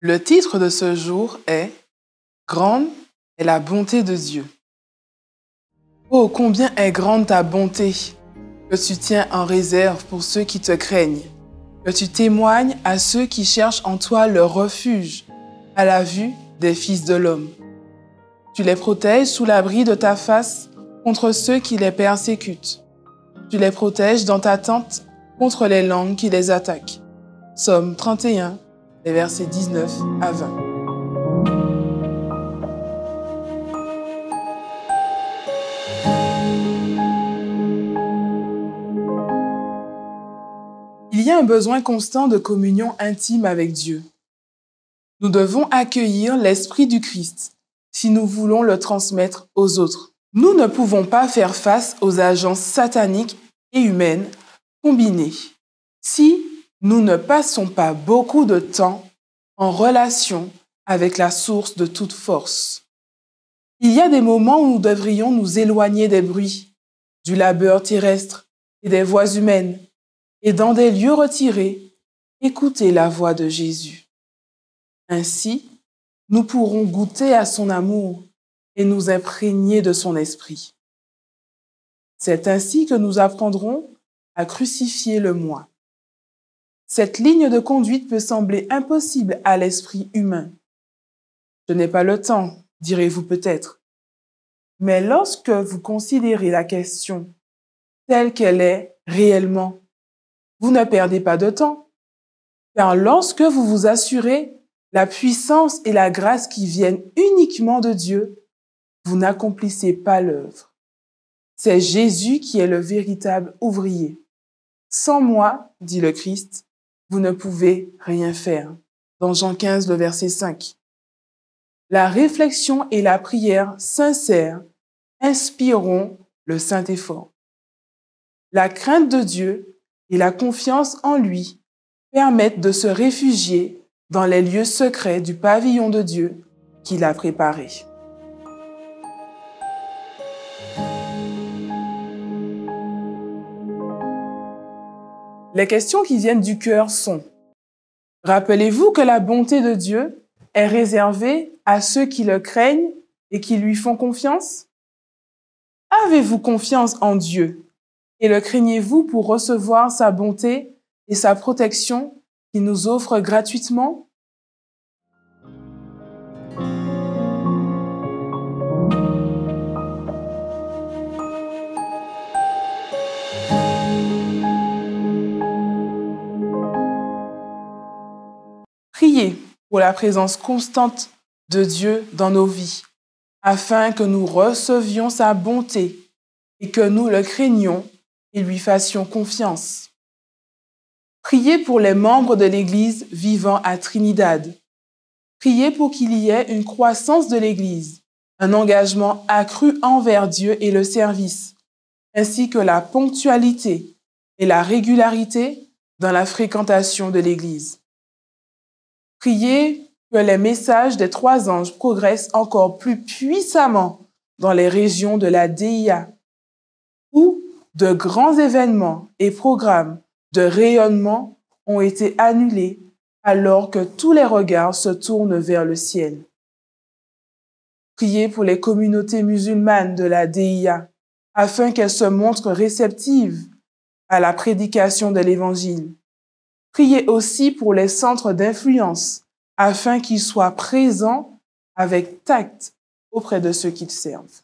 Le titre de ce jour est « Grande est la bonté de Dieu ». Oh, combien est grande ta bonté que tu tiens en réserve pour ceux qui te craignent, que tu témoignes à ceux qui cherchent en toi leur refuge à la vue des fils de l'homme. Tu les protèges sous l'abri de ta face contre ceux qui les persécutent. Tu les protèges dans ta tente contre les langues qui les attaquent. Psaume 31, les versets 19 à 20. Il y a un besoin constant de communion intime avec Dieu. Nous devons accueillir l'Esprit du Christ si nous voulons le transmettre aux autres. Nous ne pouvons pas faire face aux agences sataniques et humaines combinées si nous ne passons pas beaucoup de temps en relation avec la source de toute force. Il y a des moments où nous devrions nous éloigner des bruits, du labeur terrestre et des voix humaines, et dans des lieux retirés, écouter la voix de Jésus. Ainsi, nous pourrons goûter à son amour et nous imprégner de son esprit. C'est ainsi que nous apprendrons à crucifier le moi. Cette ligne de conduite peut sembler impossible à l'esprit humain. Je n'ai pas le temps, direz-vous peut-être. Mais lorsque vous considérez la question telle qu'elle est réellement, vous ne perdez pas de temps. Car lorsque vous vous assurez la puissance et la grâce qui viennent uniquement de Dieu, vous n'accomplissez pas l'œuvre. C'est Jésus qui est le véritable ouvrier. Sans moi, dit le Christ, vous ne pouvez rien faire. Dans Jean 15, le verset 5. La réflexion et la prière sincère inspireront le saint effort. La crainte de Dieu et la confiance en lui permettent de se réfugier dans les lieux secrets du pavillon de Dieu qu'il a préparé. Les questions qui viennent du cœur sont: rappelez-vous que la bonté de Dieu est réservée à ceux qui le craignent et qui lui font confiance? Avez-vous confiance en Dieu et le craignez-vous pour recevoir sa bonté et sa protection qu'il nous offre gratuitement? Priez pour la présence constante de Dieu dans nos vies, afin que nous recevions sa bonté et que nous le craignions et lui fassions confiance. Priez pour les membres de l'Église vivant à Trinidad. Priez pour qu'il y ait une croissance de l'Église, un engagement accru envers Dieu et le service, ainsi que la ponctualité et la régularité dans la fréquentation de l'Église. Priez que les messages des 3 anges progressent encore plus puissamment dans les régions de la DIA, où de grands événements et programmes de rayonnement ont été annulés alors que tous les regards se tournent vers le ciel. Priez pour les communautés musulmanes de la DIA, afin qu'elles se montrent réceptives à la prédication de l'Évangile. Priez aussi pour les centres d'influence, afin qu'ils soient présents avec tact auprès de ceux qu'ils servent.